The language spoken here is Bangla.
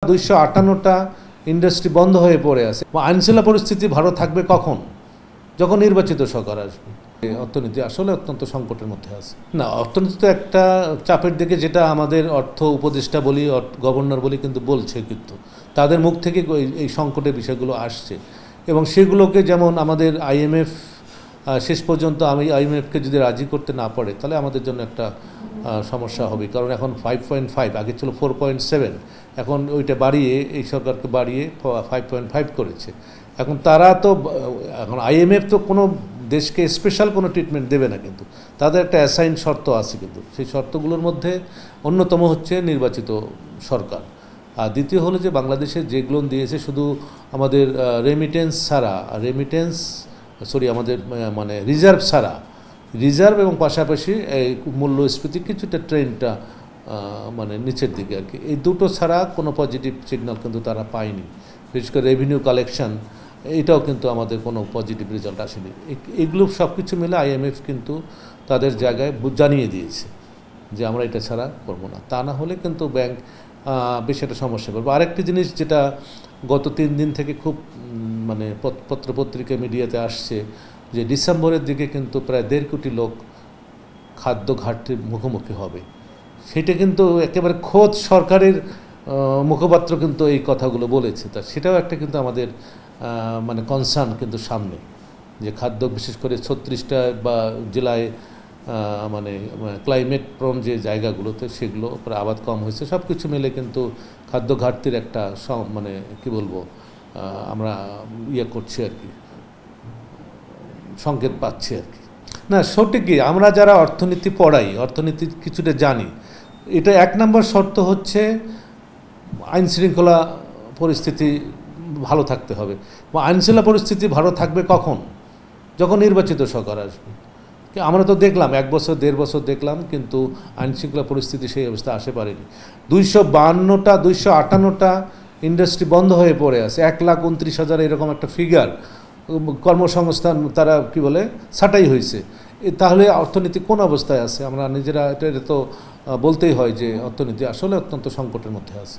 258টা ইন্ডাস্ট্রি বন্ধ হয়ে পড়ে আছে। আইনশৃঙ্খলা পরিস্থিতি ভালো থাকবে কখন? যখন নির্বাচিত সরকার আসবে। অর্থনীতি আসলে অত্যন্ত সংকটের মধ্যে আছে। না, অর্থনীতি তো একটা চাপের দিকে, যেটা আমাদের অর্থ উপদেষ্টা বলি, গভর্নর বলি কিন্তু বলছে, কিন্তু তাদের মুখ থেকে এই সংকটের বিষয়গুলো আসছে এবং সেগুলোকে যেমন আমাদের IMF শেষ পর্যন্ত IMFকে যদি রাজি করতে না পারে তাহলে আমাদের জন্য একটা সমস্যা হবে। কারণ এখন 5.5, আগে ছিল 4.7, এখন ওইটা বাড়িয়ে, এই সরকারকে বাড়িয়ে 5.5 করেছে। এখন তারা তো, এখন IMF তো কোনো দেশকে স্পেশাল কোনো ট্রিটমেন্ট দেবে না, কিন্তু তাদের একটা অ্যাসাইন শর্ত আছে, কিন্তু সেই শর্তগুলোর মধ্যে অন্যতম হচ্ছে নির্বাচিত সরকার। আর দ্বিতীয় হলো যে বাংলাদেশে যেগুলো দিয়েছে শুধু আমাদের রেমিটেন্স ছাড়া, আমাদের মানে রিজার্ভ ছাড়া, রিজার্ভ এবং পাশাপাশি এই মূল্যস্ফীতি কিছুটা ট্রেন্ডটা মানে নিচের দিকে আর কি, এই দুটো ছাড়া কোনো পজিটিভ সিগন্যাল কিন্তু তারা পায়নি। বিশেষ করে রেভিনিউ কালেকশন, এটাও কিন্তু আমাদের কোনো পজিটিভ রেজাল্ট আসেনি। এগুলো সব কিছু মিলে IMF কিন্তু তাদের জায়গায় জানিয়ে দিয়েছে যে আমরা এটা ছাড়া করবো না। তা না হলে কিন্তু ব্যাংক বেশ একটা সমস্যা করবে। আরেকটি জিনিস যেটা গত 3 দিন থেকে খুব মানে পত্রপত্রিকা মিডিয়াতে আসছে, যে ডিসেম্বরের দিকে কিন্তু প্রায় 1.5 কোটি লোক খাদ্য ঘাটতির মুখোমুখি হবে। সেটা কিন্তু একেবারে খোদ সরকারের মুখপাত্র কিন্তু এই কথাগুলো বলেছে। তা সেটাও একটা কিন্তু আমাদের মানে কনসার্ন কিন্তু সামনে, যে খাদ্য বিশেষ করে 36টা বা জেলায় মানে ক্লাইমেট প্রোন যে জায়গাগুলোতে সেগুলো আবাদ কম হয়েছে, সব কিছু মিলে কিন্তু খাদ্য ঘাটতির একটা মানে কি বলবো, আমরা করছি আর কি, সংকেত পাচ্ছি আর কি। না, সঠিকই আমরা যারা অর্থনীতি পড়াই, অর্থনীতি কিছুটা জানি, এটা 1 নম্বর শর্ত হচ্ছে আইনশৃঙ্খলা পরিস্থিতি ভালো থাকতে হবে। আইনশৃঙ্খলা পরিস্থিতি ভালো থাকবে কখন? যখন নির্বাচিত সরকার আসবে। আমরা তো দেখলাম 1 বছর 1.5 বছর দেখলাম, কিন্তু আইনশৃঙ্খলা পরিস্থিতি সেই অবস্থা আসে পারেনি। 258টা ইন্ডাস্ট্রি বন্ধ হয়ে পড়ে আছে, 1,29,000 এরকম একটা ফিগার, কর্মসংস্থান তারা কি বলে ছাঁটাই হয়েছে। তাহলে অর্থনীতি কোন অবস্থায় আছে? আমরা নিজেরা এটা তো বলতেই হয় যে অর্থনীতি আসলে অত্যন্ত সংকটের মধ্যে আছে।